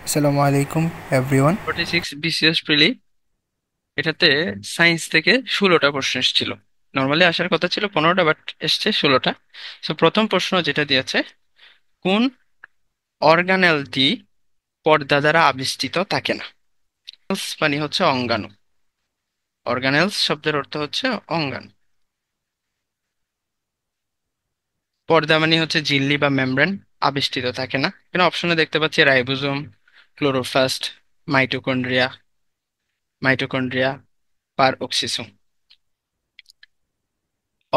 Assalamu alaikum everyone. 46 BCS প্রিলি। এটাতে science থেকে 16টা প্রশ্ন এসেছিল। নর্মালি আসার কথা ছিল 15টা, বাট এসছে 16টা। তো প্রথম প্রশ্ন যেটা দিয়েছে, কোন অর্গানেলটি পর্দা দ্বারা আবেষ্টিত থাকে না? মানে হচ্ছে অঙ্গাণু। অর্গানেলস শব্দের অর্থ হচ্ছে অঙ্গাণু। পর্দা মানে হচ্ছে ঝিল্লি বা মেমব্রেন, আবেষ্টিত থাকে না। এখানে অপশনে দেখতে পাচ্ছি রাইবোজোম, ক্লোরোপ্লাস্ট, মাইটোকন্ড্রিয়া, মাইটোকন্ড্রিয়া, পার অক্সিসোম।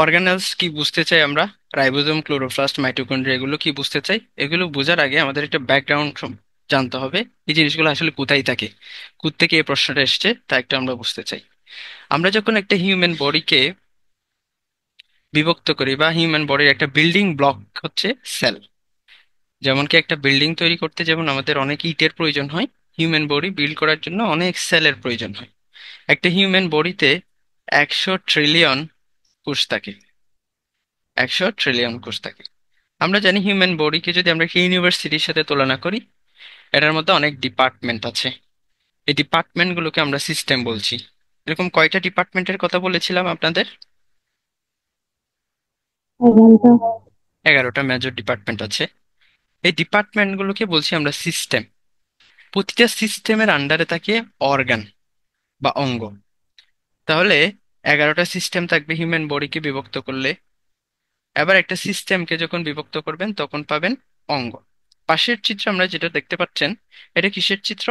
অর্গানেলস কি বুঝতে চাই আমরা? রাইবোজোম, ক্লোরোপ্লাস্ট, মাইটোকন্ড্রিয়া, এগুলো কি বুঝতে চাই? এগুলো বোঝার আগে আমাদের একটা ব্যাকগ্রাউন্ড জানতে হবে। এই জিনিসগুলো আসলে কোথায় থাকে, থেকে এই প্রশ্নটা এসছে, তা একটু আমরা বুঝতে চাই। আমরা যখন একটা হিউম্যান বডিকে বিভক্ত করি, বা হিউম্যান বডির একটা বিল্ডিং ব্লক হচ্ছে সেল। যেমন কি একটা বিল্ডিং তৈরি করতে যেমন আমাদের অনেক ইটের প্রয়োজন হয়, হিউম্যান বডি বিল্ড করার জন্য অনেক সেলের প্রয়োজন হয়। একটা হিউম্যান বডিতে 100 ট্রিলিয়ন কোষ থাকে। 100 ট্রিলিয়ন কোষ থাকে। আমরা জানি হিউম্যান বডিকে যদি আমরা একটা ইউনিভার্সিটির সাথে তুলনা করি, এটার মধ্যে অনেক ডিপার্টমেন্ট আছে। এই ডিপার্টমেন্টগুলোকে আমরা সিস্টেম বলছি। এরকম কয়টা ডিপার্টমেন্টের কথা বলেছিলাম আপনাদের? এগারোটা। 11টা মেজর ডিপার্টমেন্ট আছে। এই ডিপার্টমেন্টগুলোকে বলছি আমরা সিস্টেম। প্রতিটা সিস্টেমের আন্ডারে থাকে অর্গান বা অঙ্গ। তাহলে 11টা সিস্টেম থাকবে হিউম্যান বডিকে বিভক্ত করলে। এবার একটা সিস্টেমকে যখন বিভক্ত করবেন তখন পাবেন অঙ্গ। পাশের চিত্র আমরা যেটা দেখতে পাচ্ছেন, এটা কিসের চিত্র?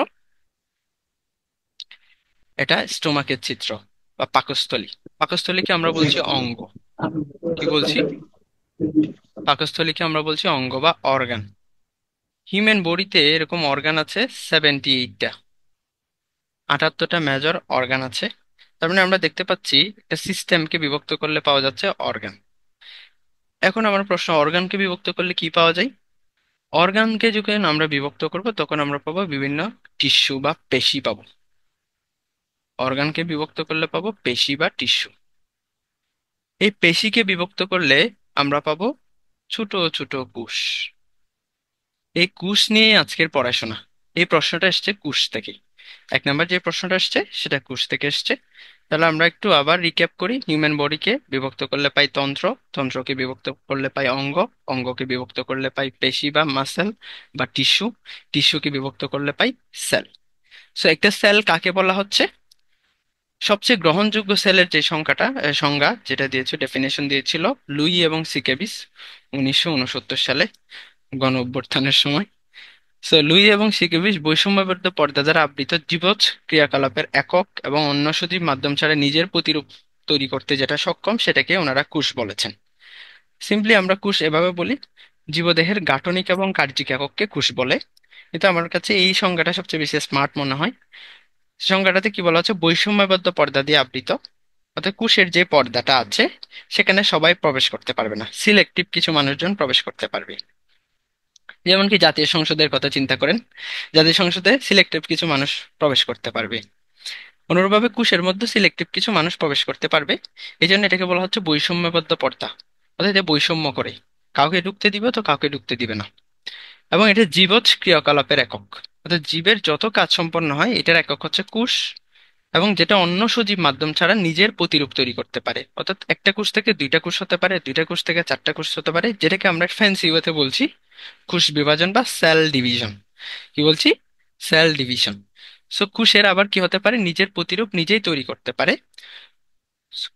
এটা স্টোমাকের চিত্র বা পাকস্থলী। পাকস্থলীকে আমরা বলছি অঙ্গ। কি বলছি? পাকস্থলীকে আমরা বলছি অঙ্গ বা অর্গান। হিউম্যান বডিতে এরকম অর্গান আছে 78টা। 78টা মেজর অর্গান আছে। তার মানে আমরা দেখতে পাচ্ছি একটা সিস্টেমকে বিভক্ত করলে পাওয়া যাচ্ছে অর্গান। এখন আমার প্রশ্ন, অর্গানকে বিভক্ত করলে কি পাওয়া যায়? অর্গানকে যখন আমরা বিভক্ত করব তখন আমরা পাবো বিভিন্ন টিস্যু বা পেশি পাবো। অর্গানকে বিভক্ত করলে পাবো পেশি বা টিস্যু। এই পেশিকে বিভক্ত করলে আমরা পাবো ছোট ছোট কোষ। এই কোষ নিয়ে আজকের পড়াশোনা। এই প্রশ্নটা এসছে কোষ থেকে। 1 নম্বর যে প্রশ্নটা এসছে সেটা কোষ থেকে এসছে। তাহলে আমরা একটু আবার রিক্যাপ করি। হিউম্যান বডিকে বিভক্ত করলে পাই তন্ত্র, তন্ত্রকে বিভক্ত করলে পাই অঙ্গ, অঙ্গকে বিভক্ত করলে পাই পেশি বা মাসেল বা টিস্যু, টিস্যুকে বিভক্ত করলে পাই সেল। সো একটা সেল কাকে বলা হচ্ছে? সবচেয়ে গ্রহণযোগ্য সেলের যে সংজ্ঞা যেটা দিয়েছিল, ডেফিনেশন দিয়েছিল লুই এবং সিকেবিস 1969 সালে, গণ অভ্যুত্থানের সময়। লুই এবং সিকেবিচ বৈষম্যবর্ধ পর্দা দ্বারা আবৃত জীবজ ক্রিয়াকলাপের একক এবং অন্য সজীব মাধ্যম ছাড়া নিজের প্রতিরূপ তৈরি করতে যেটা সক্ষম সেটাকে ওনারা কোষ বলেছেন। সিম্পলি আমরা কোষ এভাবে বলি, জীবদেহের গাঠনিক এবং কার্যিক একককে কোষ বলে। কিন্তু আমার কাছে এই সংজ্ঞাটা সবচেয়ে বেশি স্মার্ট মনে হয়। সংজ্ঞাটাতে কি বলা হচ্ছে? বৈষম্যবদ্ধ পর্দা দিয়ে আবৃত, অর্থাৎ কোষের যে পর্দাটা আছে সেখানে সবাই প্রবেশ করতে পারবে না, সিলেক্টিভ কিছু মানুষজন প্রবেশ করতে পারবে। যেমন কি জাতীয় সংসদের কথা চিন্তা করেন, জাতীয় সংসদে সিলেক্টিভ কিছু মানুষ প্রবেশ করতে পারবে। অনুরূপভাবে কোষের মধ্যে সিলেক্টিভ কিছু মানুষ প্রবেশ করতে পারবে। এই জন্য এটাকে বলা হচ্ছে বৈষম্যবদ্ধ পর্দা। অর্থাৎ এটা বৈষম্য করে, কাউকে ঢুকতে দিবে তো কাউকে ঢুকতে দিবে না। এবং এটা জীবজ ক্রিয়াকলাপের একক, অর্থাৎ জীবের যত কাজ সম্পন্ন হয় এটার একক হচ্ছে কোষ। এবং যেটা অন্য সজীব মাধ্যম ছাড়া নিজের প্রতিরূপ তৈরি করতে পারে, অর্থাৎ একটা কোষ থেকে দুইটা কোষ হতে পারে, দুইটা কোষ থেকে চারটা কোষ হতে পারে, যেটাকে আমরা ফ্যান্সি ওয়েতে বলছি কোষ বিভাজন বা সেল ডিভিশন। কি বলছি? Cell division. কোষের আবার কি হতে পারে? নিজের প্রতিরূপ নিজেই তৈরি করতে পারে।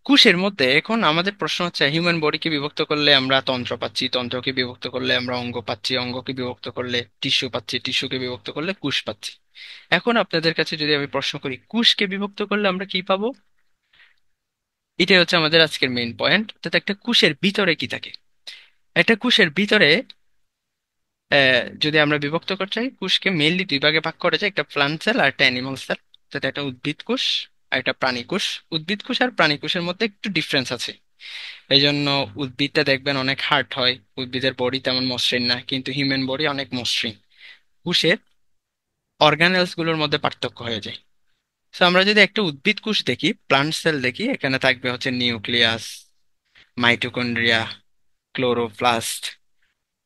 কোষের মধ্যে এখন আমাদের প্রশ্ন হচ্ছে, হিউম্যান বডিকে বিভক্ত করলে আমরা তন্ত্র পাচ্ছি, তন্ত্রকে বিভক্ত করলে আমরা অঙ্গ পাচ্ছি, অঙ্গকে বিভক্ত করলে টিস্যু পাচ্ছি, টিস্যুকে বিভক্ত করলে কোষ পাচ্ছি। এখন আপনাদের কাছে যদি আমি প্রশ্ন করি, কোষকে বিভক্ত করলে আমরা কি পাবো? এটাই হচ্ছে আমাদের আজকের মেইন পয়েন্ট। অর্থাৎ একটা কোষের ভিতরে কি থাকে? একটা কোষের ভিতরে যদি আমরা বিভক্ত করতে চাই, কোষকে মেইনলি দুই ভাগে ভাগ করা যায়, একটা প্লান্ট সেল আর একটা অ্যানিমাল সেল। অর্থাৎ একটা উদ্ভিদ কোষ আর একটা প্রাণী কোষ। উদ্ভিদ কোষ আর প্রাণী কোষের মধ্যে একটু ডিফারেন্স আছে। এই জন্য উদ্ভিদটা দেখবেন অনেক হার্ড হয়, উদ্ভিদের বডি তেমন মসৃণ না, কিন্তু হিউম্যান বডি অনেক মসৃণ। কোষের অর্গানেলস গুলোর মধ্যে পার্থক্য হয়ে যায়। আমরা যদি একটা উদ্ভিদ কোষ দেখি, প্লান্ট সেল দেখি, এখানে থাকবে হচ্ছে নিউক্লিয়াস, মাইটোকন্ড্রিয়া, ক্লোরোপ্লাস্ট,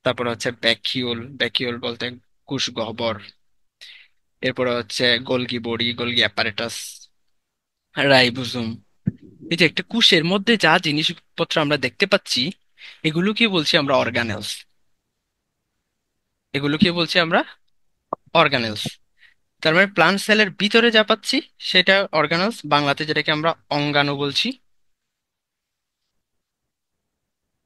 তারপর হচ্ছে ব্যাকিউল, ব্যাকিউল বলতে কোষ গহ্বর, এরপরে হচ্ছে Golgi body, Golgi apparatus, ribosome. এই যে একটা কোষের মধ্যে যা জিনিসপত্র আমরা দেখতে পাচ্ছি, এগুলোকে বলছি আমরা অর্গানেলস। এগুলোকে বলছি আমরা অর্গানেলস। তার মানে প্লান্ট সেলের ভিতরে যা পাচ্ছি সেটা অর্গানেলস, বাংলাতে যেটাকে আমরা অঙ্গাণু বলছি।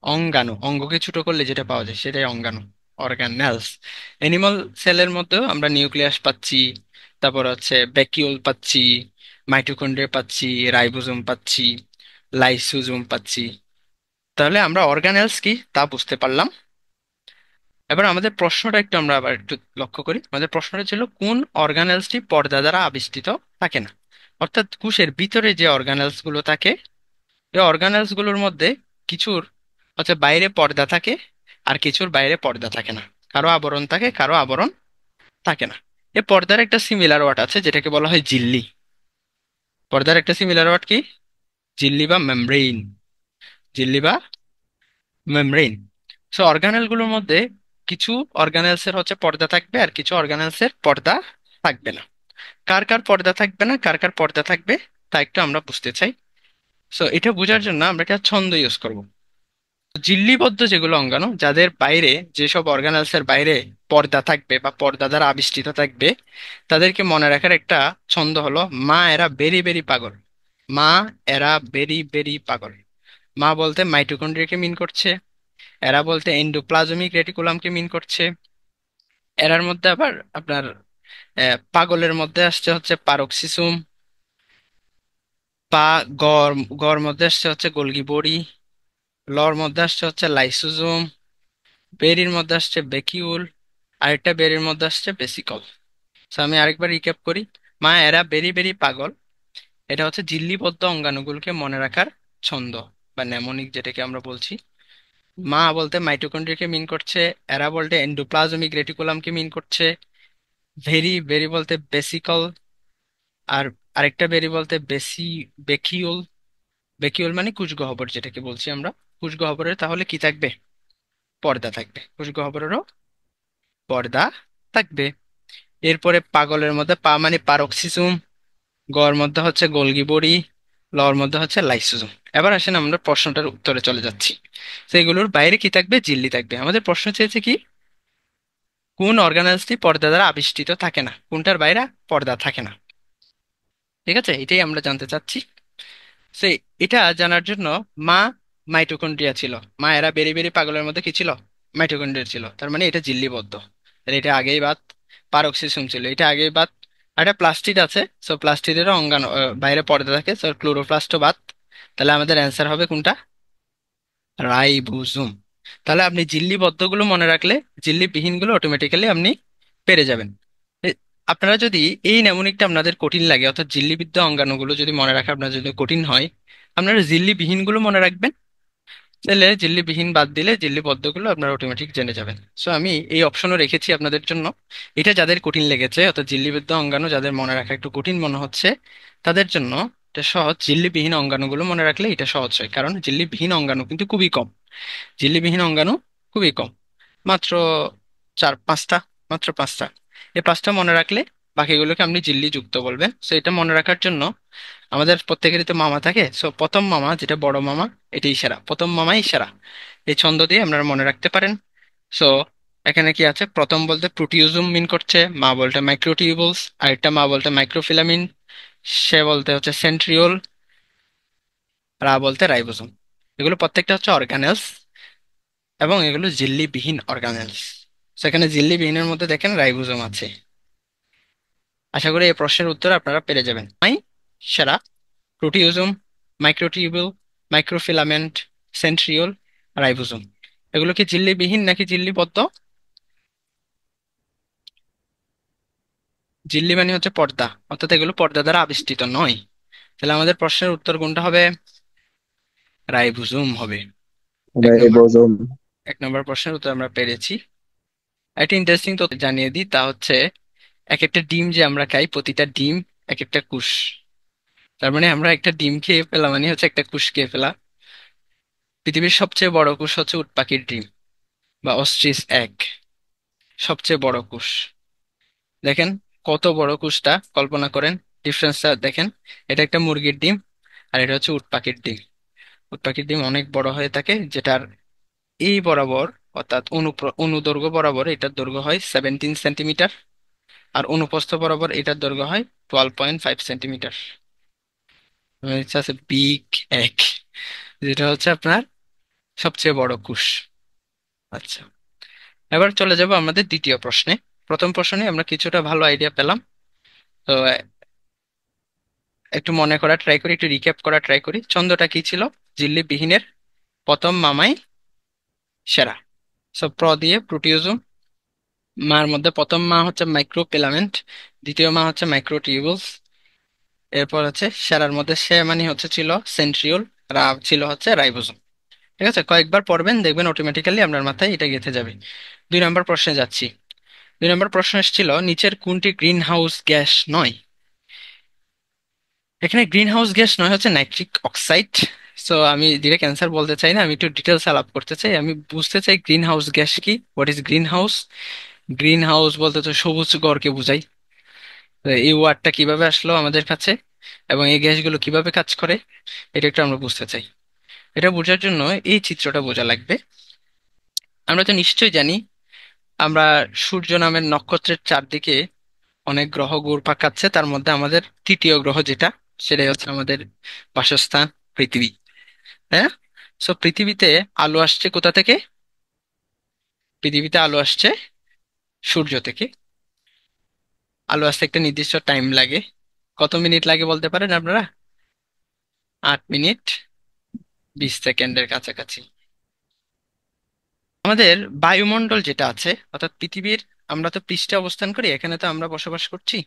অঙ্গাণু, অঙ্গকে ছোট করলে যেটা পাওয়া যায় সেটাই অঙ্গাণু, অর্গানেলস। অ্যানিমাল সেলের মধ্যেও আমরা নিউক্লিয়াস পাচ্ছি, তারপর হচ্ছে ভ্যাকিউল পাচ্ছি, মাইটোকন্ড্রিয়া পাচ্ছি, রাইবোজোম পাচ্ছি, লাইসোজোম পাচ্ছি। তাহলে আমরা অর্গানেলস কি তা বুঝতে পারলাম। এবার আমাদের প্রশ্নটা একটু আমরা আবার একটু লক্ষ্য করি। আমাদের প্রশ্নটা ছিল কোন অর্গানেলসটি পর্দা দ্বারা আবিষ্কৃত থাকে না। অর্থাৎ কোষের ভিতরে যে অর্গানেলস গুলো থাকে, এই অর্গানেলস গুলোর মধ্যে কিছুর হচ্ছে বাইরে পর্দা থাকে, আর কিছুর বাইরে পর্দা থাকে না। কারো আবরণ থাকে, কারো আবরণ থাকে না। এই পর্দার একটা সিমিলার ওয়ার্ড আছে যেটাকে বলা হয় ঝিল্লি। পর্দার একটা সিমিলার ওয়ার্ড কি? ঝিল্লি বা মেমব্রেইন। ঝিল্লি বা মেমব্রেইন। সো অর্গানেল গুলোর মধ্যে কিছু অর্গানেলস এর হচ্ছে পর্দা থাকবে, আর কিছু অর্গানেলস এর পর্দা থাকবে না। কার কার পর্দা থাকবে না, কার কার পর্দা থাকবে, তা একটু আমরা বুঝতে চাই। সো এটা বোঝার জন্য আমরা একটা ছন্দ ইউজ করব। ঝিল্লিবদ্ধ যেগুলো অঙ্গাণু, যাদের বাইরে, যেসব অর্গানেলস এর বাইরে পর্দা থাকবে বা পর্দা দ্বারা আবিষ্কৃত থাকবে, তাদেরকে মনে রাখার একটা ছন্দ হলো মা এরা বেরি বেরি পাগল। মা এরা বেরি বেরি পাগল। মা বলতে মাইটোকন্ড্রিয়াকে মিন করছে, এরা বলতে এন্ডোপ্লাজমিক রেটিকুলামকে মিন করছে। এরার মধ্যে আবার আপনার পাগলের মধ্যে আসছে হচ্ছে পারক্সিসুম। পা গর গর মধ্যে আসছে হচ্ছে গোলগি বডি। লর মধ্যে আসছে হচ্ছে লাইসোজোম। বেরির মধ্যে আসছে ভ্যাকিউল। আরেকটা বেরির মধ্যে আসছে বেসিকল। তো আমি আরেকবার রিক্যাপ করি। মা এরা বেরি বেরি পাগল, এটা হচ্ছে ঝিল্লিবদ্ধ অঙ্গাণুগুলোকে মনে রাখার ছন্দ বা নেমোনিক যেটাকে আমরা বলছি। মা বলতে মাইটোকন্ড্রিয়াকে মিন করছে, এরা বলতে এন্ডোপ্লাজমিক রেটিকুলামকে মিন করছে, ভেরি বেরি বলতে বেসিকল, আর আরেকটা বেরি বলতে বেকিউল। বেকিউল মানে কুশগহ্বর যেটাকে বলছি আমরা। কুশগহ্বরের তাহলে কি থাকবে? পর্দা থাকবে, কুশগহ্বরেরও পর্দা থাকবে। এরপরে পাগলের মধ্যে পা মানে পারক্সিসুম, গর মধ্যে হচ্ছে গোলগি বড়ি, লর মধ্যে হচ্ছে লাইসোজোম। এবার আসেন আমরা প্রশ্নটার উত্তরে চলে যাচ্ছি। তো এগুলোর বাইরে কি থাকবে? ঝিল্লি থাকবে। আমাদের প্রশ্ন চেয়েছে কি, কোন অর্গানেলসটি পর্দা দ্বারা আবিষ্কৃত থাকে না, কোনটার বাইরে পর্দা থাকে না। ঠিক আছে, এটাই আমরা জানতে চাচ্ছি। সে এটা জানার জন্য মা মাইটোকন্ড্রিয়া ছিল। মা এরা বেরি বেরি পাগলের মধ্যে কি ছিল? মাইটোকন্ড্রিয়া ছিল। তার মানে এটা ঝিল্লিবদ্ধ। তাহলে এটা আগেই বাদ। পারক্সিসম ছিল, এটা আগেই বাদ। আর একটা প্লাস্টিড আছে, সো প্লাস্টিডেরও অঙ্গাণু বাইরে পর্দা থাকে, সো ক্লোরোপ্লাস্টও বাদ। তাহলে আমাদের অ্যান্সার হবে কোনটা? রাইবোজোম। তাহলে আপনি ঝিল্লিবদ্ধগুলো মনে রাখলে ঝিল্লিবিহীনগুলো অটোমেটিক্যালি আপনি পেরে যাবেন। এ- আপনারা যদি এই নেমোনিকটা আপনাদের কঠিন লাগে, অর্থাৎ ঝিল্লিবদ্ধ অঙ্গাণুগুলো যদি মনে রাখা আপনার যদি কঠিন হয়, আপনারা ঝিল্লিবিহীনগুলো মনে রাখবেন। তাহলে ঝিল্লিবিহীন বাদ দিলে ঝিল্লিবদ্ধগুলো আপনারা অটোমেটিক জেনে যাবেন। সো আমি এই অপশনও রেখেছি আপনাদের জন্য। এটা যাদের কঠিন লেগেছে, অর্থাৎ ঝিল্লিবদ্ধ অঙ্গাণু যাদের মনে রাখা একটু কঠিন মনে হচ্ছে, তাদের জন্য এটা সহজ। ঝিল্লিবিহীন অঙ্গাণুগুলো মনে রাখলে এটা সহজ হয়, কারণ ঝিল্লিবিহীন অঙ্গাণু কিন্তু খুবই কম। ঝিল্লিবিহীন অঙ্গাণু খুবই কম, মাত্র 4-5টা, মাত্র 5টা। এই 5টা মনে রাখলে বাকিগুলোকে আপনি ঝিল্লি যুক্ত বলবেন। সো এটা মনে রাখার জন্য আমাদের প্রত্যেকেরই তো মামা থাকে, সো প্রথম মামা যেটা বড় মামা, এটাই সেরা, প্রথম মামাই সেরা। এই ছন্দ দিয়ে আপনারা মনে রাখতে পারেন। সো এখানে কি আছে? প্রথম বলতে প্রোটিওজোম মিন করছে, মা বলতে মাইক্রোটিউবুলস, আরেকটা মা বলতে মাইক্রোফিলামিন, সে বলতে হচ্ছে সেন্ট্রিওল, রা বলতে রাইবোজোম। এগুলো প্রত্যেকটা হচ্ছে অর্গানেলস, এবং এগুলো ঝিল্লিবিহীন অর্গানেলস। সেখানে ঝিল্লিবিহীনের মধ্যে দেখেন রাইবোজোম আছে। আশা করি এই প্রশ্নের উত্তর আপনারা পেরে যাবেন। সেরা প্রোটিওজোম, মাইক্রোটিউবুল, মাইক্রোফিলামেন্ট, সেন্ট্রিওল, রাইবোজোম। এগুলো কি ঝিল্লিবিহীন নাকি ঝিল্লিবদ্ধ? ঝিল্লি মানে হচ্ছে পর্দা, অর্থাৎ এগুলো পর্দা দ্বারা আবিষ্কৃত নয়। তাহলে আমাদের প্রশ্নের উত্তর কোনটা হবে? রাইবোজোম হবে। এক নম্বর রাইবোজোম। এক নম্বর প্রশ্নের উত্তর আমরা পেরেছি। একটা ইন্টারেস্টিং তো জানিয়ে দিই, তা হচ্ছে এক একটা ডিম যে আমরা খাই, প্রতিটা ডিম এক একটা কোষ। তার মানে আমরা একটা ডিম খেয়ে ফেলা মানে হচ্ছে একটা কোষ খেয়ে ফেলা। পৃথিবীর সবচেয়ে বড় কোষ হচ্ছে উট পাখির ডিম বা অস্ট্রিচ এক, সবচেয়ে বড় কোষ। দেখেন, কত বড় কুসটা কল্পনা করেন, ডিফারেন্সটা দেখেন। এটা একটা মুরগির ডিম, আর এটা হচ্ছে উট পাখির ডিম। উট পাখির ডিম অনেক বড় হয়ে থাকে, যেটার এই বরাবর অর্থাৎ অনুদৈর্ঘ্য বরাবর এটার দৈর্ঘ্য হয় 17 সেন্টিমিটার, আর অনুপ্রস্থ বরাবর এটার দৈর্ঘ্য হয় 12.5 সেন্টিমিটার। আছে বিগ এক, যেটা হচ্ছে আপনার সবচেয়ে বড় কুশ। আচ্ছা, এবার চলে যাব আমাদের দ্বিতীয় প্রশ্নে। প্রথম প্রশ্নে আমরা কিছুটা ভালো আইডিয়া পেলাম। তো একটু মনে করা ট্রাই করি, একটু রিক্যাপ করা ট্রাই করি। ছন্দটা কি ছিল? ঝিল্লি বিহীনের প্রথম মামাই সেরা। সো দিয়ে প্রোটিওজোম। মার মধ্যে প্রথম মা হচ্ছে মাইক্রোফিলামেন্ট, দ্বিতীয় মা হচ্ছে মাইক্রোটিউবুলস, এরপর হচ্ছে সেরার মধ্যে সে মানে হচ্ছে ছিল সেন্ট্রিওল, ছিল হচ্ছে রাইবোজোম। ঠিক আছে, কয়েকবার পড়বেন দেখবেন অটোমেটিক্যালি আপনার মাথায় এটা গেঁথে যাবে। 2 নম্বর প্রশ্নে যাচ্ছি। 2 নম্বর প্রশ্ন এসেছিল, নিচের কোনটি গ্রিন হাউস গ্যাস নয়? এখানে গ্রিন হাউস গ্যাস নয় হচ্ছে নাইট্রিক অক্সাইড। সো আমি ডিরেক্ট অ্যান্সার বলতে চাই না, আমি একটু ডিটেলস আলাপ করতে চাই। আমি বুঝতে চাই গ্রিন হাউস গ্যাস কি, what is green house. Green house বলতে তো সবুজ ঘরকে বোঝাই। তো এই ওয়ার্ডটা কিভাবে আসলো আমাদের কাছে, এবং এই গ্যাসগুলো কিভাবে কাজ করে, এটা একটু আমরা বুঝতে চাই। এটা বোঝার জন্য এই চিত্রটা বোঝা লাগবে। আমরা তো নিশ্চয়ই জানি, আমরা সূর্য নামের নক্ষত্রের চারদিকে অনেক গ্রহ ঘুরপাক খাচ্ছে, তার মধ্যে আমাদের তৃতীয় গ্রহ যেটা, সেটাই হচ্ছে আমাদের বাসস্থান, পৃথিবী। তাই না? সো পৃথিবীতে আলো আসছে কোথা থেকে? পৃথিবীতে আলো আসছে সূর্য থেকে। আলো আসতে একটা নির্দিষ্ট টাইম লাগে। কত মিনিট লাগে বলতে পারেন আপনারা? 8 মিনিট 20 সেকেন্ডের কাছাকাছি। আমাদের বায়ুমণ্ডল যেটা আছে, অর্থাৎ পৃথিবীর, আমরা তো পৃষ্ঠে অবস্থান করি, এখানে তো আমরা বসবাস করছি।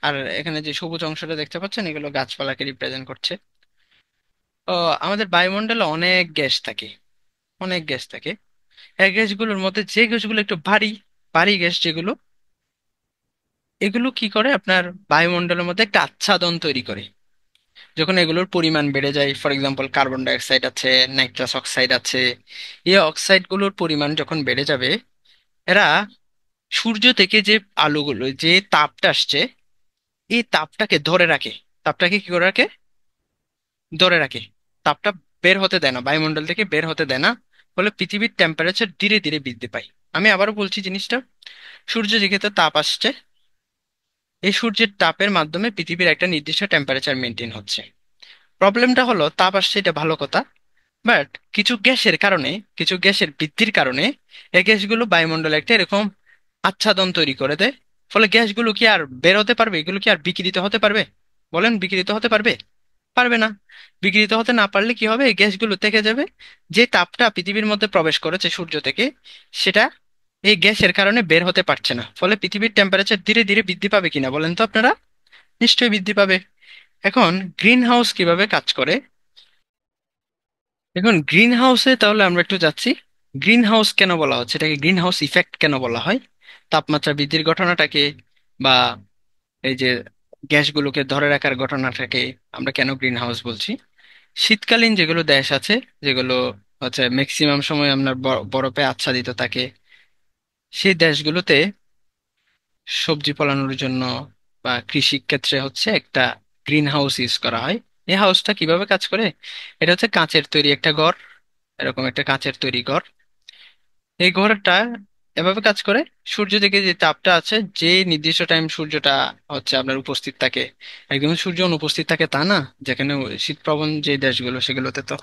আর এখানে যে সবুজ অংশটা দেখতে পাচ্ছেন, এগুলো গাছপালাকে রিপ্রেজেন্ট করছে। তো আমাদের বায়ুমণ্ডলে অনেক গ্যাস থাকে, অনেক গ্যাস থাকে। এই গ্যাসগুলোর মধ্যে যে গ্যাসগুলো একটু ভারী, ভারী গ্যাস যেগুলো, এগুলো কি করে আপনার বায়ুমণ্ডলের মধ্যে একটা আচ্ছাদন তৈরি করে। যখন এগুলোর পরিমাণ বেড়ে যায়, ফর এক্সাম্পল কার্বন ডাই অক্সাইড আছে, নাইট্রাস অক্সাইড আছে, এই অক্সাইডগুলোর পরিমাণ যখন বেড়ে যাবে, এরা সূর্য থেকে যে আলোগুলো, যে তাপটা আসছে, এই তাপটাকে ধরে রাখে। তাপটাকে কি করে রাখে? ধরে রাখে। তাপটা বের হতে দেয় না, বায়ুমণ্ডল থেকে বের হতে দেয় না। ফলে পৃথিবীর টেম্পারেচার ধীরে ধীরে বৃদ্ধি পায়। আমি আবারও বলছি জিনিসটা, সূর্য থেকে তো তাপ আসছে, এই সূর্যের তাপের মাধ্যমে পৃথিবীর একটা নির্দিষ্ট টেম্পারেচার মেনটেন হচ্ছে। প্রবলেমটা হলো, তাপ আসছে এটা ভালো কথা, বাট কিছু গ্যাসের কারণে, কিছু গ্যাসের বৃদ্ধির কারণে এই গ্যাসগুলো বায়ুমণ্ডলে একটা এরকম আচ্ছাদন তৈরি করে দেয়। ফলে গ্যাসগুলো কি আর বের হতে পারবে? এগুলো কি আর বিকিরিত হতে পারবে? বলেন, বিকিরিত হতে পারবে? পারবে না। বিকিরিত হতে না পারলে কি হবে? এই গ্যাসগুলো থেকে যাবে। যে তাপটা পৃথিবীর মধ্যে প্রবেশ করেছে সূর্য থেকে, সেটা এই গ্যাসের কারণে বের হতে পারছে না। ফলে পৃথিবীর টেম্পারেচার ধীরে ধীরে বৃদ্ধি পাবে কিনা বলেন তো আপনারা? নিশ্চয়ই বৃদ্ধি পাবে। এখন গ্রিন হাউস কিভাবে কাজ করে? এখন গ্রিন হাউসে তাহলে আমরা একটু যাচ্ছি। গ্রিন হাউস কেন বলা হচ্ছে, এটাকে গ্রিন হাউস ইফেক্ট কেন বলা হয়? তাপমাত্রা বৃদ্ধির ঘটনাটাকে, বা এই যে গ্যাসগুলোকে ধরে রাখার ঘটনাটাকে আমরা কেন গ্রিন হাউস বলছি? শীতকালীন যেগুলো দেশ আছে, যেগুলো হচ্ছে ম্যাক্সিমাম সময় আপনার বরফে আচ্ছাদিত থাকে, সেই দেশগুলোতে সবজি ফলানোর জন্য বা কৃষি ক্ষেত্রে হচ্ছে একটা গ্রিন হাউস ইউজ করা হয়। এই হাউসটা কিভাবে কাজ করে? এটা হচ্ছে কাঁচের তৈরি একটা ঘর, এরকম একটা কাঁচের তৈরি ঘর। এই ঘরটা এভাবে কাজ করে, সূর্য থেকে যে তাপটা আছে, যে নির্দিষ্ট টাইম সূর্যটা হচ্ছে আপনার উপস্থিত থাকে, একদম সূর্য অনুপস্থিত থাকে তা না। যেখানে শীতপ্রবণ যে দেশগুলো, সেগুলোতে তো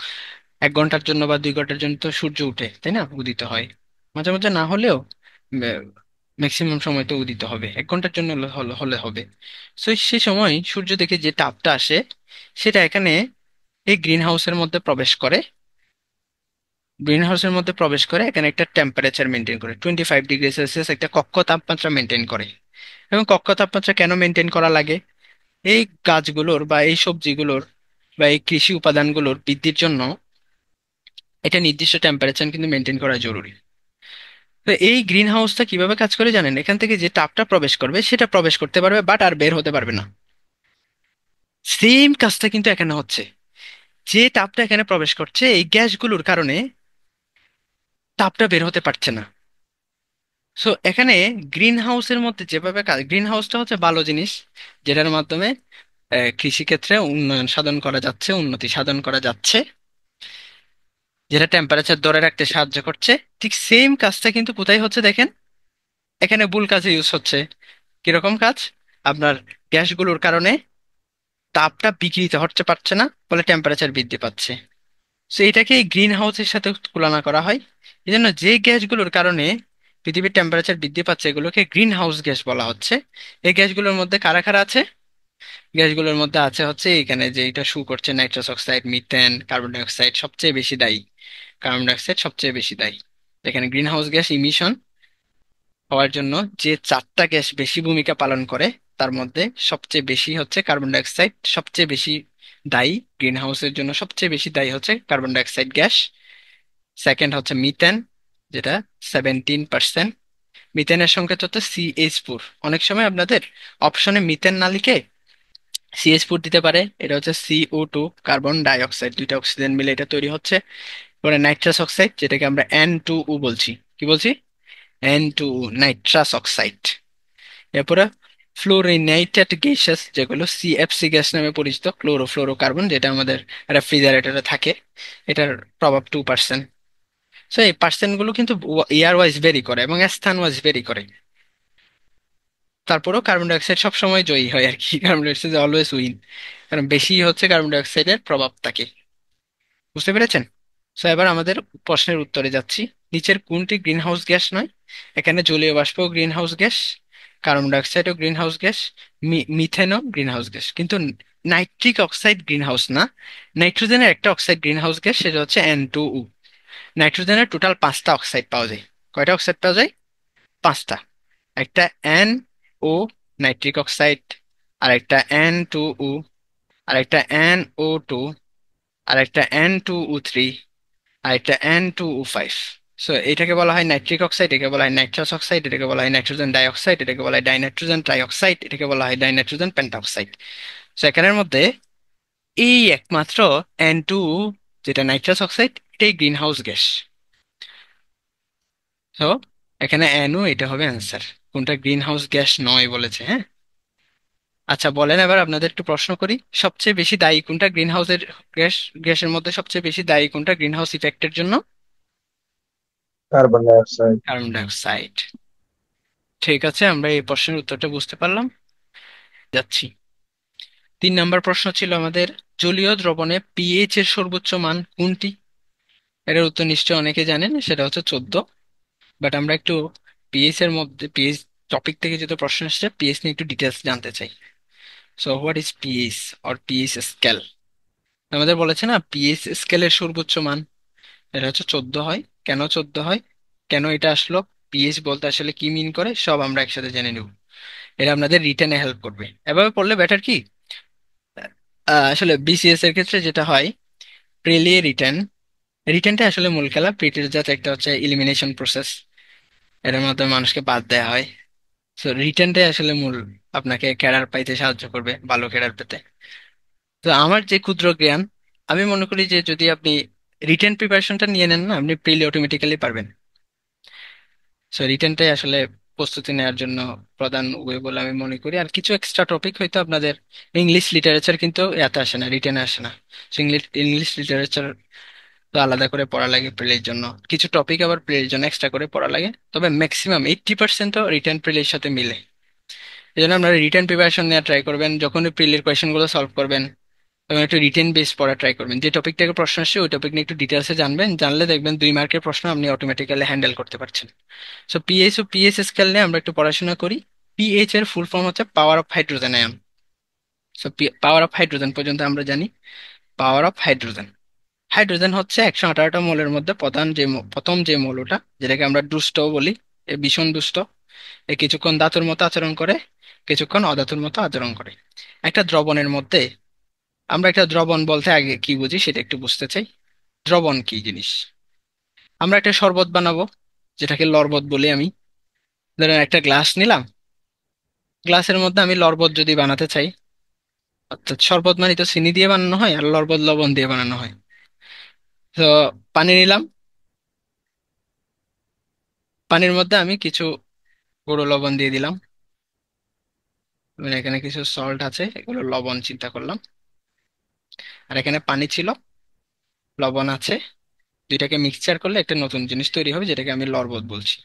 1 ঘন্টার জন্য বা 2 ঘন্টার জন্য তো সূর্য উঠে, তাই না, উদিত হয়। মাঝে মাঝে না হলেও ম্যাক্সিমাম সময় তো উদিত হবে, 1 ঘন্টার জন্য হলে হলে হবে। সো সেই সময় সূর্য থেকে যে তাপটা আসে, সেটা এখানে এই গ্রিন হাউসের মধ্যে প্রবেশ করে। গ্রিন হাউসের মধ্যে প্রবেশ করে এখানে একটা টেম্পারেচার মেনটেন করে, 25 ডিগ্রি সেলসিয়াস একটা কক্ষ তাপমাত্রা মেনটেন করে। এবং কক্ষ তাপমাত্রা কেন মেনটেন করা লাগে? এই গাছগুলোর বা এই সবজিগুলোর বা এই কৃষি উপাদানগুলোর বৃদ্ধির জন্য এটা নির্দিষ্ট টেম্পারেচার কিন্তু মেনটেন করা জরুরি। তো এই গ্রিন হাউসটা কিভাবে কাজ করে জানেন? এখান থেকে যে তাপটা প্রবেশ করবে সেটা প্রবেশ করতে পারবে, বাট আর বের হতে পারবে না। সেম কাজটা কিন্তু এখানে হচ্ছে। যে তাপটা এখানে প্রবেশ করছে, এই গ্যাসগুলোর কারণে তাপটা বের হতে পারছে না। সো এখানে গ্রিন হাউসের মধ্যে যেভাবে কাজ, গ্রিন হাউসটা হচ্ছে ভালো জিনিস, যেটার মাধ্যমে কৃষিক্ষেত্রে উন্নয়ন সাধন করা যাচ্ছে, উন্নতি সাধন করা যাচ্ছে, যেটা টেম্পারেচার ধরে রাখতে সাহায্য করছে। ঠিক সেম কাজটা কিন্তু কোথায় হচ্ছে দেখেন, এখানে ভুল কাজে ইউজ হচ্ছে। কিরকম কাজ? আপনার গ্যাসগুলোর কারণে তাপটা বিকৃত হচ্ছে পারছে না, ফলে টেম্পারেচার বৃদ্ধি পাচ্ছে। তো এটাকে গ্রিন হাউসের সাথে তুলনা করা হয়। এই জন্য যে গ্যাসগুলোর কারণে পৃথিবীর টেম্পারেচার বৃদ্ধি পাচ্ছে এগুলোকে গ্রিন হাউস গ্যাস বলা হচ্ছে। এই গ্যাসগুলোর মধ্যে কারা কারা আছে? গ্যাসগুলোর মধ্যে আছে হচ্ছে এখানে যে এটা শু করছে, নাইট্রাস অক্সাইড, মিথেন, কার্বন ডাই অক্সাইড সবচেয়ে বেশি দায়ী। কার্বন ডাই অক্সাইড সবচেয়ে বেশি দায়ী। এখানে গ্রিন হাউস গ্যাস ইমিশন হওয়ার জন্য যে চারটা গ্যাস বেশি ভূমিকা পালন করে, তার মধ্যে সবচেয়ে বেশি হচ্ছে কার্বন ডাই অক্সাইড, সবচেয়ে বেশি দায়ী। গ্রিন হাউসের জন্য সবচেয়ে বেশি দায়ী হচ্ছে কার্বন ডাই অক্সাইড গ্যাস। সেকেন্ড হচ্ছে মিথেন, যেটা 17%। মিথেনের সংকেত হচ্ছে CH4। অনেক সময় আপনাদের অপশনে মিথেন না লিখে CH4 দিতে পারে, এটা হচ্ছে CO2, কার্বন ডাই অক্সাইড, দুইটা অক্সিজেন মিলে এটা তৈরি হচ্ছে। এবারে নাইট্রাস অক্সাইড, যেটাকে আমরা N2O বলছি। কি বলছি? N2O, nitrous oxide. এরপরে ফ্লোরিনেটেড গ্যাসেস, যেগুলো CFC গ্যাস নামে পরিচিত, ক্লোরোফ্লোরোকার্বন, যেটা আমাদের রেফ্রিজারেটরে থাকে, এটার প্রভাব 2%। সো এই পার্সেন্টগুলো কিন্তু ইয়ার ওয়াইজ ভেরি করে এবং স্থান ওয়াইজ ভেরি করে। তারপরেও কার্বন ডাইঅক্সাইড সবসময় জয়ী হয় আর কি, কার্বন ডাইঅক্সাইড অলওয়েজ উইন, কারণ বেশি হচ্ছে কার্বন ডাইঅক্সাইডের প্রভাব থাকে। বুঝতে পেরেছেন? সো এবার আমাদের প্রশ্নের উত্তরে যাচ্ছি। নিচের কোনটি গ্রিন হাউস গ্যাস নয়? এখানে জলীয় বাষ্প গ্রিন হাউস গ্যাস, কার্বন ডাইঅক্সাইডও গ্রিন হাউস গ্যাস, মিথেনও গ্রিন হাউস গ্যাস, কিন্তু নাইট্রিক অক্সাইড গ্রিন হাউস না। নাইট্রোজেনের একটা অক্সাইড গ্রিন হাউস গ্যাস, সেটা হচ্ছে N2O। নাইট্রোজেনের টোটাল 5টা অক্সাইড পাওয়া যায়। কয়টা অক্সাইড পাওয়া যায়? 5টা। একটা NO, নাইট্রিক অক্সাইড, আর একটা N2O, আর একটা NO2, আর একটা N2O3, আর একটা N2O5। সো এটাকে বলা হয় নাইট্রিক অক্সাইড, এটাকে বলা হয় নাইট্রাস অক্সাইড, এটাকে বলা হয় নাইট্রোজেন ডাইঅক্সাইড, এটাকে বলা হয় ডাইনাইট্রোজেন ট্রাইঅক্সাইড, এটাকে বলা হয় ডাইনাইট্রোজেন পেন্টঅক্সাইড। সো এখানের মধ্যে এই একমাত্র N2, যেটা নাইট্রাস অক্সাইড, এটাই গ্রিন হাউস গ্যাস। তো এখানে NO, এটা হবে অ্যান্সার। কোনটা গ্রিন হাউস গ্যাস নয় বলেছে, হ্যাঁ। আচ্ছা বলেন, এবার আপনাদের একটু প্রশ্ন করি। সবচেয়ে বেশি দায়ী কোনটা গ্রিন হাউসের গ্যাস, গ্যাসের মধ্যে সবচেয়ে বেশি দায়ী কোনটা গ্রিন হাউস ইফেক্টের জন্য? কার্বন ডাই অক্সাইড। কার্বন ডাই অক্সাইড। ঠিক আছে, আমরা এই প্রশ্নের উত্তরটা বুঝতে পারলাম। যাচ্ছি। 3 নম্বর প্রশ্ন ছিল আমাদের, জলীয় দ্রবণে পিএইচ এর সর্বোচ্চ মান কোনটি? এটার উত্তর নিশ্চয়ই অনেকে জানেন, সেটা হচ্ছে 14। বাট আমরা একটু পিএইচ এর মধ্যে, পিএইচ টপিক থেকে যেহেতু প্রশ্ন এসেছে, পিএইচ নিয়ে একটু ডিটেলস জানতে চাই। So what is pH or pH scale? আমাদের বলেছে না পিএইচ স্কেলের সর্বোচ্চ মান, এটা হচ্ছে 14 হয়। কেন 14 হয়, কেন এটা আসলো, পিএইচ বলতে আসলে কি মিন করে, সব আমরা একসাথে জেনে নেব। এটা আপনাদের রিটেনে হেল্প করবে। এভাবে পড়লে বেটার কি, আসলে বিসিএস এর ক্ষেত্রে যেটা হয়, প্রিলি রিটেন, রিটেনটা আসলে মূল খেলা। প্রিটির জাত একটা হচ্ছে ইলিমিনেশন প্রসেস, এর মাধ্যমে মানুষকে বাদ দেওয়া হয়। তো রিটেনটাই আসলে মূল, আপনাকে ক্যাডার পাইতে সাহায্য করবে, ভালো ক্যাডার পেতে। তো আমার যে ক্ষুদ্র জ্ঞান, আমি মনে করি যে যদি আপনি রিটেন প্রিপারেশনটা নিয়ে নেন না, আপনি প্রিলি অটোমেটিক্যালি পারবেন। সো রিটেনটাই আসলে প্রস্তুতি নেওয়ার জন্য প্রধান ওয়ে বলে আমি মনে করি। আর কিছু এক্সট্রা টপিক হয়তো আপনাদের, ইংলিশ লিটারেচার কিন্তু এতে আসে না, রিটেনে আসে না। ইংলিশ ইংলিশ লিটারেচার তো আলাদা করে পড়া লাগে প্রিলির জন্য, কিছু টপিক আবার প্রিলির জন্য এক্সট্রা করে পড়া লাগে। তবে ম্যাক্সিমাম 80% তো রিটেন প্রিলির সাথে মিলে। এই জন্য আপনারা রিটেন প্রিপারেশন নেওয়া ট্রাই করবেন, যখন প্রিলির কোয়েশ্চেন গুলো সলভ করবেন এবং একটু রিটেন বেস পড়া ট্রাই করবেন। যে টপিক থেকে প্রশ্ন আসছে ওই টপিক নিয়ে একটু ডিটেলসে জানবেন, জানলে দেখবেন 2 মার্কের প্রশ্ন আপনি অটোমেটিক্যালি হ্যান্ডেল করতে পারছেন। সো পিএইচ ও পিএইচ স্কেল নিয়ে আমরা একটু পড়াশোনা করি। পিএইচ এর ফুল ফর্ম হচ্ছে power of hydrogen ion. So power of hydrogen পর্যন্ত আমরা জানি। পাওয়ার অফ হাইড্রোজেন, হাইড্রোজেন হচ্ছে 118টা মোলের মধ্যে প্রধান যে প্রথম যে মৌল, ওটা যেটাকে আমরা দুষ্ট বলি, এ ভীষণ দুষ্ট। এ কিছুক্ষণ ধাতুর মতো আচরণ করে, কিছুক্ষণ অধাতুর মতো আচরণ করে। একটা দ্রবণের মধ্যে, আমরা একটা দ্রবণ বলতে আগে কি বুঝি সেটা একটু বুঝতে চাই। দ্রবণ কি জিনিস? আমরা একটা শরবত বানাবো, যেটাকে লরবত বলি আমি। ধরেন একটা গ্লাস নিলাম, গ্লাসের মধ্যে আমি লরবত যদি বানাতে চাই, অর্থাৎ শরবত মানে তো চিনি দিয়ে বানানো হয়, আর লরবত লবণ দিয়ে বানানো হয়। তো পানি নিলাম, পানির মধ্যে আমি কিছু গুঁড়ো লবণ দিয়ে দিলাম। মানে এখানে কিছু সল্ট আছে, এগুলো লবণ চিন্তা করলাম। আর এখানে পানি ছিল, লবণ আছে, দুইটাকে মিক্সচার করলে একটা নতুন জিনিস তৈরি হবে যেটাকে আমি লরবট বলছি।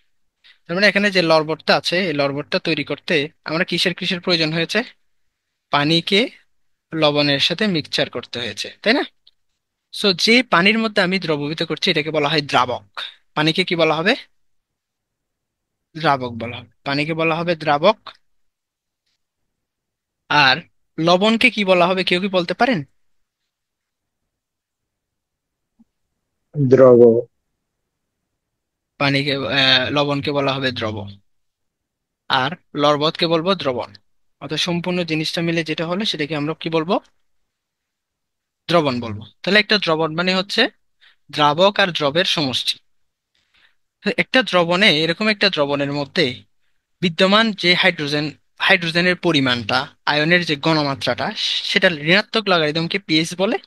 তার মানে এখানে যে লরবটটা আছে এই লরবটটা তৈরি করতে আমরা কিসের কিসের প্রয়োজন হয়েছে? পানিকে লবণের সাথে মিক্সচার করতে হয়েছে, তাই না? সো যে পানির মধ্যে আমি দ্রবীভূত করছি এটাকে বলা হয় দ্রাবক। পানিকে কি বলা হবে? দ্রাবক বলা হবে। পানিকে বলা হবে দ্রাবক। আর লবণকে কি বলা হবে, কেউ কি বলতে পারেন? দ্রব। পানিকে লবণকে বলা হবে দ্রব। আর লবণকে বলবো দ্রবণ। অর্থাৎ সম্পূর্ণ জিনিসটা মিলে যেটা হলো সেটাকে আমরা কি বলবো? দ্রবণ বলবো। তাহলে একটা দ্রবণ মানে হচ্ছে দ্রাবক আর দ্রবের সমষ্টি। তো একটা দ্রবণে, এরকম একটা দ্রবণের মধ্যে বিদ্যমান যে হাইড্রোজেনের পরিমাণটা, আয়নের যে ঘনমাত্রাটা, সেটা ঋণাত্মক লগারিদমকে পিএইচ বলে।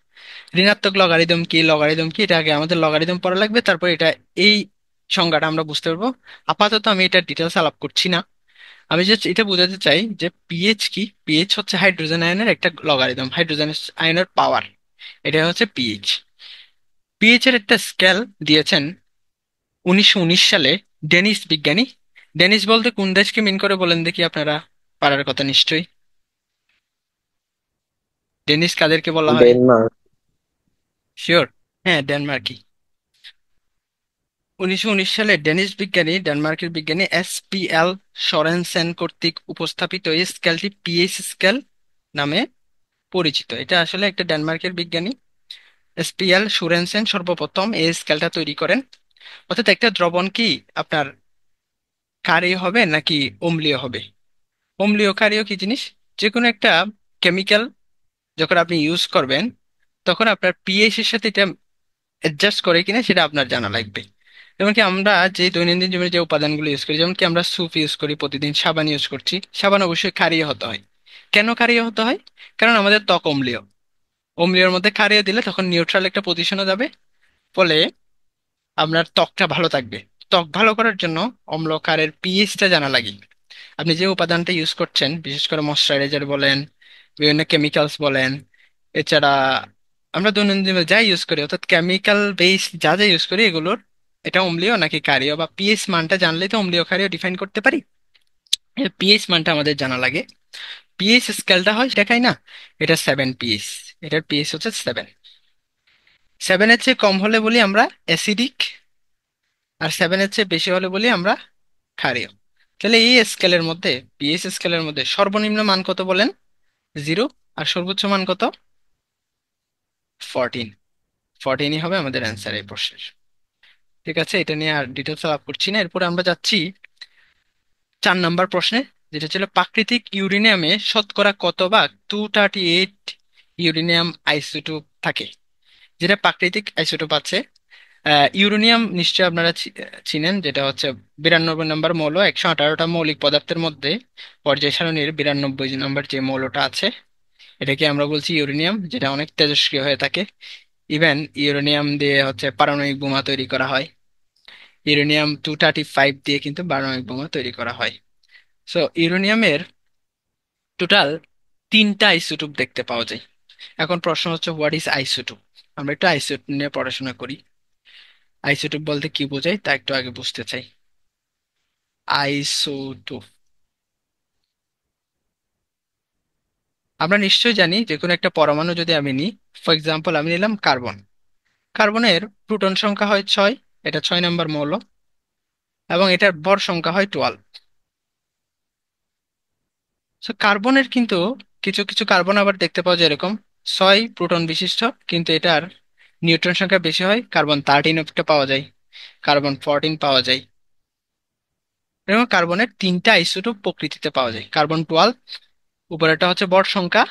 ঋণাত্মক লগারিদম কি, এটা আগে আমাদের লগারিদম পড়া লাগবে, তারপর এটা এই সংজ্ঞাটা আমরা বুঝতে পারবো। আপাতত আমি এটা ডিটেলস আলাপ করছি না। আমি জাস্ট এটা বোঝাতে চাই যে পিএইচ কি। পিএইচ হচ্ছে হাইড্রোজেন আয়নের একটা লগারিদম, হাইড্রোজেন আয়নের পাওয়ার, এটা হচ্ছে পিএইচ। পিএইচ এর একটা স্কেল দিয়েছেন 1919 সালে ডেনিস বিজ্ঞানী। ডেনিস বলতে কোন দেশকে মিন করে বলেন দেখি আপনারা? পারার কথা নিশ্চয়ই। ডেনিস কাদেরকে বলা হয়? ডেনমার্ক। শিওর? হ্যাঁ, ডেনমার্কই। 1919 সালে ডেনিশ বিজ্ঞানী, ডেনমার্কের বিজ্ঞানী এসপিএল সরেনসেন কর্তৃক উপস্থাপিত এই স্কেলটি পিএইচ স্কেল নামে পরিচিত। এটা আসলে একটা ডেনমার্কের বিজ্ঞানী এসপিএল সুরেনসেন সর্বপ্রথম এই স্কেলটা তৈরি করেন। অর্থাৎ একটা দ্রবণ কি আপনার ক্ষারীয় হবে নাকি অম্লীয় হবে? অম্লীয় ক্ষারীয় কি জিনিস? যে কোনো একটা কেমিক্যাল যখন আপনি ইউজ করবেন তখন আপনার পিএইচ এর সাথে এটা অ্যাডজাস্ট করে কিনা সেটা আপনার জানা লাগবে। যেমন কি আমরা যে দৈনন্দিন জীবনে যে উপাদানগুলো ইউজ করি, যেমন কি আমরা স্যুপ ইউজ করি, প্রতিদিন সাবান ইউজ করছি, সাবান অবশ্যই ক্ষারীয় হতে হয়। কেন ক্ষারীয় হতে হয়? কারণ আমাদের ত্বক অম্লীয়। অম্লীয়র মধ্যে ক্ষারীয় দিলে তখন নিউট্রাল একটা পজিশনে যাবে, ফলে আপনার ত্বকটা ভালো থাকবে। ত্বক ভালো করার জন্য অম্ল ক্ষারের পিএইচটা জানা লাগে। আপনি যে উপাদানটা ইউজ করছেন, বিশেষ করে ময়শ্চারাইজার বলেন, বিভিন্ন কেমিক্যালস বলেন, এছাড়া আমরা দৈনন্দিন জীবনে যা ইউজ করি, অর্থাৎ কেমিক্যাল বেস যা যা ইউজ করি, এগুলোর এটা অম্লীয় নাকি ক্ষারীয় বা পিএইচ মানটা জানলেই তো অম্লীয় ক্ষারীয় ডিফাইন করতে পারি। পিএইচ মানটা আমাদের জানা লাগে। পিএইচ স্কেলটা হয় দেখাই না, এটা 7 পিএইচ। এটার পিএইচ হচ্ছে 7। 7-এর চেয়ে কম হলে বলি আমরা অ্যাসিডিক, আর 7-এর চেয়ে বেশি হলে বলি আমরা ক্ষারীয়। তাহলে এই স্কেলের মধ্যে, পিএইচ স্কেলের মধ্যে সর্বনিম্ন মান কত বলেন? 0। আর সর্বোচ্চ মান কত? 14। 14ই হবে আমাদের অ্যান্সার এই প্রশ্নের। ঠিক আছে, এটা নিয়ে আর ডিটেলস আলাপ করছি না। এরপরে আমরা যাচ্ছি 4 নম্বর প্রশ্নে, যেটা ছিল প্রাকৃতিক ইউরেনিয়ামে শতকরা কত ভাগ 238 ইউরেনিয়াম আইসোটোপ থাকে। যেটা প্রাকৃতিক আইসোটোপ আছে, ইউরেনিয়াম নিশ্চয়ই আপনারা চিনেন, যেটা হচ্ছে 92 নম্বর মৌল। 118টা মৌলিক পদার্থের মধ্যে পর্যায় সারণীর 92 নম্বর যে মৌলটা আছে এটাকে আমরা বলছি ইউরেনিয়াম, যেটা অনেক তেজস্ক্রিয় হয়ে থাকে। ইভেন ইউরেনিয়াম দিয়ে হচ্ছে পারমাণবিক বোমা তৈরি করা হয়। ইউরেনিয়াম 235 দিয়ে কিন্তু পারমাণবিক বোমা তৈরি করা হয়। সো ইউরেনিয়ামের টোটাল 3টা আইসোটোপ দেখতে পাওয়া যায়। এখন প্রশ্ন হচ্ছে হোয়াট ইজ আইসোটোপ। আমরা একটু আইসোটোপ নিয়ে পড়াশোনা করি। আইসোটোপ বলতে কি বোঝায় তা একটু আগে বুঝতে চাই। আইসোটোপ, আমরা নিশ্চয়ই জানি যে কোনো একটা পরমাণু যদি আমি নিই, ফর এক্সাম্পল আমি নিলাম কার্বন। কার্বনের প্রোটন সংখ্যা হয় 6, এটা 6 নম্বর মৌল, এবং এটার ভর সংখ্যা হয় 12। সো কার্বনের কিন্তু কিছু কিছু কার্বন আবার দেখতে পাওয়া যায় এরকম 6 প্রোটন বিশিষ্ট, কিন্তু এটার নিউট্রন সংখ্যা বেশি হয়। কার্বন 13 একটা পাওয়া যায়, কার্বন 14 পাওয়া যায়। এবং কার্বনের 3টা আইসোটোপ প্রকৃতিতে পাওয়া যায়। কার্বন 12, উপরেরটা হচ্ছে ভর সংখ্যা,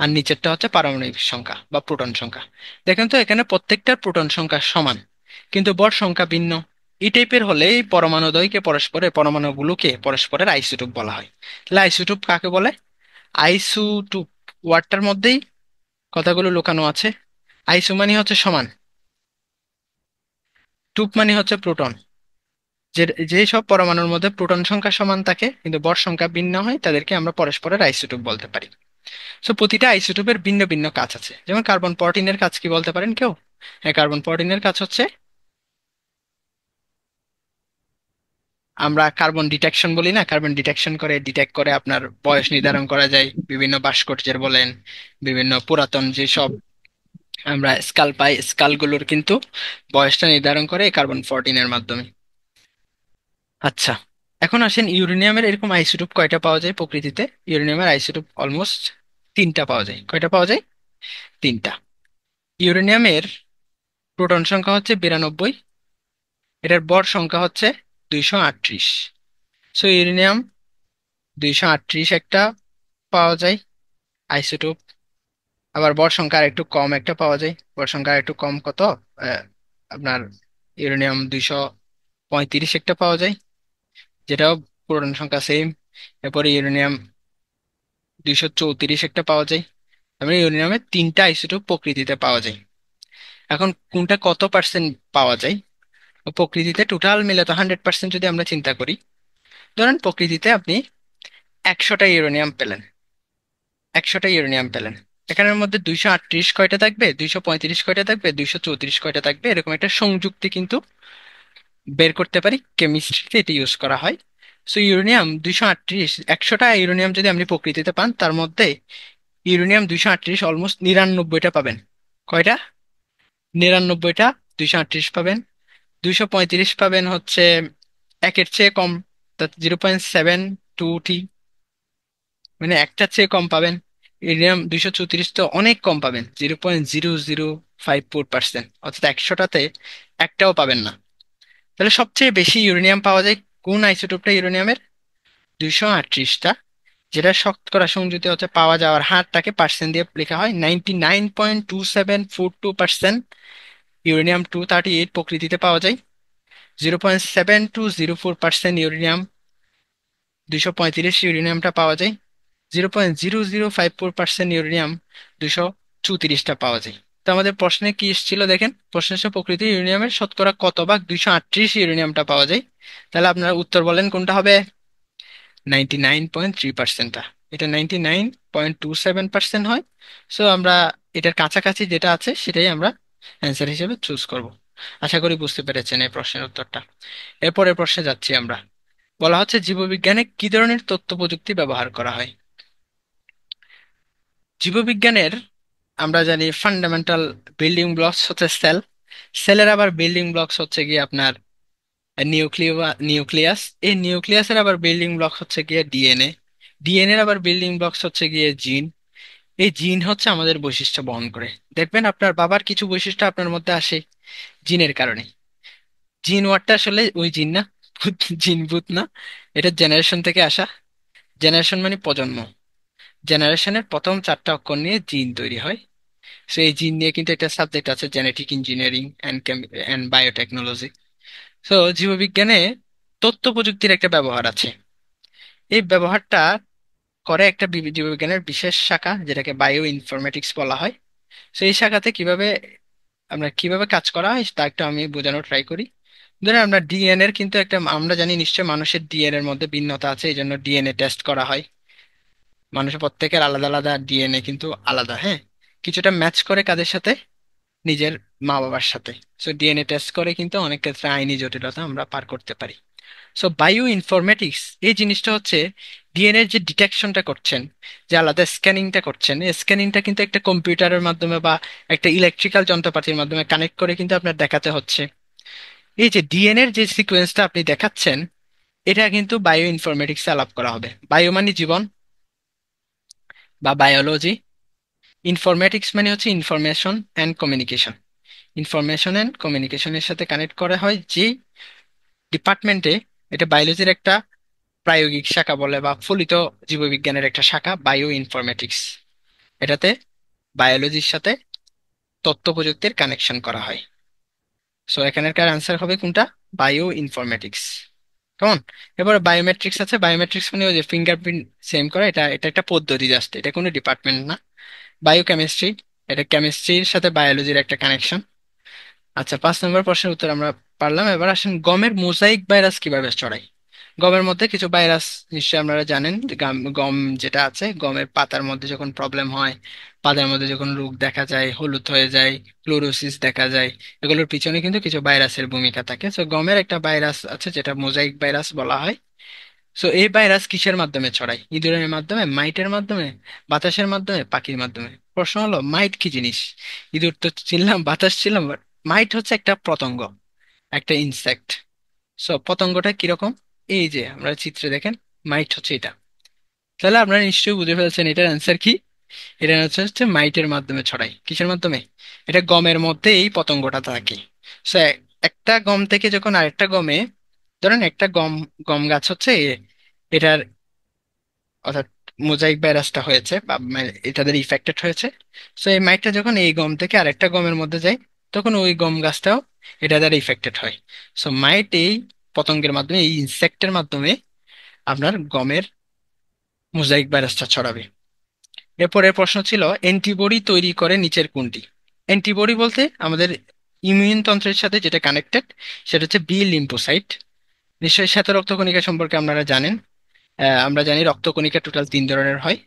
আর নিচেরটা হচ্ছে পারমাণবিক সংখ্যা বা প্রোটন সংখ্যা। দেখেন তো এখানে প্রত্যেকটার প্রোটন সংখ্যা সমান, কিন্তু ভর সংখ্যা ভিন্ন। এই টাইপের হলে এই পরমাণুদ্বয়কে পরস্পরের, পরমাণুগুলোকে পরস্পরের আইসোটোপ বলা হয়। তাহলে আইসোটোপ কাকে বলে? আইসোটোপ ওয়ার্ডটার মধ্যেই কথাগুলো লুকানো আছে। আইসো মানে হচ্ছে সমান, টুপ মানে হচ্ছে প্রোটন। যে যে সব পরমাণুর মধ্যে প্রোটন সংখ্যা সমান থাকে কিন্তু ভর সংখ্যা ভিন্ন হয় তাদেরকে আমরা পরস্পরের আইসোটোপ বলতে পারি। সো প্রতিটা আইসোটোপের ভিন্ন ভিন্ন কাজ আছে। যেমন কার্বন 14 কাজ কি বলতে পারেন কেউ? হ্যাঁ, কার্বন 14 কাজ হচ্ছে আমরা কার্বন ডিটেকশন বলি না, কার্বন ডিটেকশন করে ডিটেক্ট করে আপনার বয়স নির্ধারণ করা যায় বিভিন্ন ভাস্কর্যের বলেন, বিভিন্ন পুরাতন যেসব আমরা স্কাল পাই স্কালগুলোর কিন্তু বয়সটা নির্ধারণ করে কার্বন 14 মাধ্যমে। আচ্ছা, এখন আসেন ইউরেনিয়ামের এরকম আইসোটোপ কয়টা পাওয়া যায় প্রকৃতিতে? ইউরেনিয়ামের আইসোটোপ অলমোস্ট তিনটা পাওয়া যায়। কয়টা পাওয়া যায়? তিনটা। ইউরেনিয়ামের প্রোটন সংখ্যা হচ্ছে 92, এটার ভর সংখ্যা হচ্ছে 238। সো ইউরেনিয়াম 238 একটা পাওয়া যায় আইসোটোপ। আবার ভর সংখ্যা আর একটু কম একটা পাওয়া যায়। ভর সংখ্যা আর একটু কম কত? আহ, আপনার ইউরেনিয়াম 235 একটা পাওয়া যায়, যেটাও প্রোটন সংখ্যা সেম। এরপরে ইউরেনিয়াম 234 একটা পাওয়া যায়। তার মানে ইউরেনিয়ামের তিনটা আইসোটোপ প্রকৃতিতে পাওয়া যায়। এখন কোনটা কত পার্সেন্ট পাওয়া যায়? প্রকৃতিতে টোটাল মিলে তো 100% যদি আমরা চিন্তা করি, ধরেন প্রকৃতিতে আপনি 100টা ইউরেনিয়াম পেলেন, 100টা ইউরেনিয়াম পেলেন, এখানের মধ্যে 238 কয়টা থাকবে, 235 কয়টা থাকবে, 234 কয়টা থাকবে, এরকম একটা সংযুক্তি কিন্তু বের করতে পারি। কেমিস্ট্রিতে এটা ইউজ করা হয়। সো ইউরেনিয়াম 238, 100টা ইউরেনিয়াম যদি আপনি প্রকৃতিতে পান, তার মধ্যে ইউরেনিয়াম 238 অলমোস্ট 99টা পাবেন। কয়টা? 99টা 238 পাবেন। 235 পাবেন হচ্ছে একের চেয়ে কম, 0.72টি, মানে একটার চেয়ে কম পাবেন। ইউরেনিয়াম 234 তো অনেক কম পাবেন, 0.0054%, অর্থাৎ 100টাতে একটাও পাবেন না। তাহলে সবচেয়ে বেশি ইউরেনিয়াম পাওয়া যায় কোন আইসোটোপটা ইউরেনিয়ামের? 238টা, যেটা শতকরা সংযুক্তি হচ্ছে পাওয়া যাওয়ার হারটাকে পার্সেন্ট দিয়ে লেখা হয় 99.2742%। ইউরেনিয়াম 238 প্রকৃতিতে পাওয়া যায়। 0.7204% ইউরেনিয়াম 235 ইউরেনিয়ামটা পাওয়া যায়। 0.0054% ইউরেনিয়াম 234টা পাওয়া যায়। তো আমাদের প্রশ্নে কি এসেছিল দেখেন, প্রশ্ন হচ্ছে প্রকৃতি ইউরেনিয়ামের শতকরা কত ভাগ 238 ইউরেনিয়ামটা পাওয়া যায়। তাহলে আপনারা উত্তর বলেন কোনটা হবে? 99.3%টা। এটা 99.27% হয়। সো আমরা এটার কাছাকাছি যেটা আছে সেটাই আমরা অ্যান্সার হিসেবে চুজ করব। আশা করি বুঝতে পেরেছেন এই প্রশ্নের উত্তরটা। এরপরের প্রশ্নে যাচ্ছি আমরা। বলা হচ্ছে জীববিজ্ঞানে কি ধরনের তথ্য প্রযুক্তি ব্যবহার করা হয়? জীববিজ্ঞানের আমরা জানি ফান্ডামেন্টাল বিল্ডিং ব্লকস হচ্ছে সেল। সেলের আবার বিল্ডিং ব্লকস হচ্ছে গিয়ে আপনার নিউক্লিয়াস। এই নিউক্লিয়াসের আবার বিল্ডিং ব্লক হচ্ছে গিয়ে ডিএনএ। ডিএনএ এর আবার বিল্ডিং ব্লকস হচ্ছে গিয়ে জিন। এই জিন হচ্ছে আমাদের বৈশিষ্ট্য বহন করে। দেখবেন আপনার বাবার কিছু বৈশিষ্ট্য আপনার মধ্যে আসে জিনের কারণে। জিন ওয়ার্ডটা আসলে ওই জিন না, জিন ভূত না, এটা জেনারেশন থেকে আসা। জেনারেশন মানে প্রজন্ম। জেনারেশনের প্রথম 4টা অক্ষর নিয়ে জিন তৈরি হয়। সো এই জিন নিয়ে কিন্তু একটা সাবজেক্ট আছে, genetic engineering and biotechnology. So জীববিজ্ঞানে তথ্য প্রযুক্তির একটা ব্যবহার আছে। এই ব্যবহারটা করে একটা জীববিজ্ঞানের বিশেষ শাখা যেটাকে বায়ো ইনফরমেটিক্স বলা হয়। সো এই শাখাতে কিভাবে আমরা কিভাবে কাজ করা হয় তা একটু আমি বোঝানোর ট্রাই করি। ধরেন আমরা ডিএনএ এর কিন্তু একটা, আমরা জানি নিশ্চয় মানুষের ডিএনএ এর মধ্যে ভিন্নতা আছে, এই জন্য ডিএনএ টেস্ট করা হয়। মানুষের প্রত্যেকের আলাদা আলাদা ডিএনএ কিন্তু আলাদা, হ্যাঁ। কিছুটা ম্যাচ করে কাদের সাথে? নিজের মা বাবার সাথে। সো ডিএনএ টেস্ট করে কিন্তু অনেক ক্ষেত্রে আইনি জটিলতা আমরা পার করতে পারি। সো বায়ো ইনফরমেটিক্স এই জিনিসটা হচ্ছে ডিএনএ যে ডিটেকশনটা করছেন, যে আলাদা স্ক্যানিংটা করছেন, এই স্ক্যানিংটা কিন্তু একটা কম্পিউটারের মাধ্যমে বা একটা ইলেকট্রিক্যাল যন্ত্রপাতির মাধ্যমে কানেক্ট করে কিন্তু আপনার দেখাতে হচ্ছে। এই যে ডিএনএ এর যে সিকোয়েন্সটা আপনি দেখাচ্ছেন, এটা কিন্তু বায়ো ইনফরমেটিক্সে আলাপ করা হবে। বায়ো মানে জীবন বা বায়োলজি। ইনফরমেটিক্স মানে হচ্ছে information and communication. Information and কমিউনিকেশনের সাথে কানেক্ট করা হয় যে ডিপার্টমেন্টে। এটা বায়োলজির একটা প্রায়োগিক শাখা বলে বা ফলিত জীববিজ্ঞানের একটা শাখা বায়ো ইনফরমেটিক্স। এটাতে বায়োলজির সাথে তথ্য প্রযুক্তির কানেকশন করা হয়। সো এখানকার আনসার হবে কোনটা? Bio informatics. কেমন? এবার বায়োমেট্রিক্স আছে। বায়োমেট্রিক্স মানে ওই যে ফিঙ্গারপ্রিন্ট সেম করা, এটা এটা একটা পদ্ধতি জাস্ট, এটা কোনো ডিপার্টমেন্ট না। বায়োকেমিস্ট্রি, এটা কেমিস্ট্রির সাথে বায়োলজির একটা কানেকশন। আচ্ছা, 5 নম্বর প্রশ্নের উত্তর আমরা পারলাম। এবার আসেন, গমের মোজাইক ভাইরাস কিভাবে ছড়ায়? গমের মধ্যে কিছু ভাইরাস নিশ্চয়ই আপনারা জানেন, যে গম যেটা আছে, গমের পাতার মধ্যে যখন প্রবলেম হয়, পাতার মধ্যে যখন রোগ দেখা যায়, হলুদ হয়ে যায়, ক্লোরোসিস দেখা যায়, এগুলোর পিছনে কিন্তু কিছু ভাইরাসের ভূমিকা থাকে। তো গমের একটা ভাইরাস আছে যেটা মোজাইক ভাইরাস বলা হয়। সো এই ভাইরাস কিসের মাধ্যমে ছড়ায়? ইঁদুরের মাধ্যমে, মাইটের মাধ্যমে, বাতাসের মাধ্যমে, পাখির মাধ্যমে? প্রশ্ন হলো মাইট কি জিনিস। ইঁদুর তো চিনলাম, বাতাস ছিলাম, মাইট হচ্ছে একটা পতঙ্গ, একটা ইনসেক্ট। সো পতঙ্গটা কিরকম? এই যে আমরা চিত্রে দেখেন, মাইট হচ্ছে এটা। তাহলে আপনারা নিশ্চয়ই বুঝে ফেলছেন এটার অ্যান্সার কি। এটার অ্যান্সার হচ্ছে মাইটের মাধ্যমে ছড়ায়। কিসের মাধ্যমে? এটা গমের মধ্যে এই পতঙ্গটা থাকে। সো একটা গম থেকে যখন আরেকটা গমে, ধরেন একটা গম, গম গাছ হচ্ছে এটার, অর্থাৎ মোজাইক ভাইরাসটা হয়েছে বা এটাদের ইফেক্টেড হয়েছে। সো এই মাইটটা যখন এই গম থেকে আরেকটা গমের মধ্যে যায়, তখন ওই গম গাছটাও এটা দ্বারা ইফেক্টেড হয়। সো মাইট এই পতঙ্গের মাধ্যমে, এই ইনসেক্টের মাধ্যমে আপনার গমের মোজাইক ভাইরাসটা ছড়াবে। এরপরের প্রশ্ন ছিল, অ্যান্টিবডি তৈরি করে নিচের কোনটি? অ্যান্টিবডি বলতে আমাদের ইমিউন তন্ত্রের সাথে যেটা কানেক্টেড, সেটা হচ্ছে বি লিম্ফোসাইট। নিশ্চয়ই শ্বেত রক্তকণিকা সম্পর্কে আপনারা জানেন। আমরা জানি রক্তকণিকা টোটাল 3 ধরনের হয়।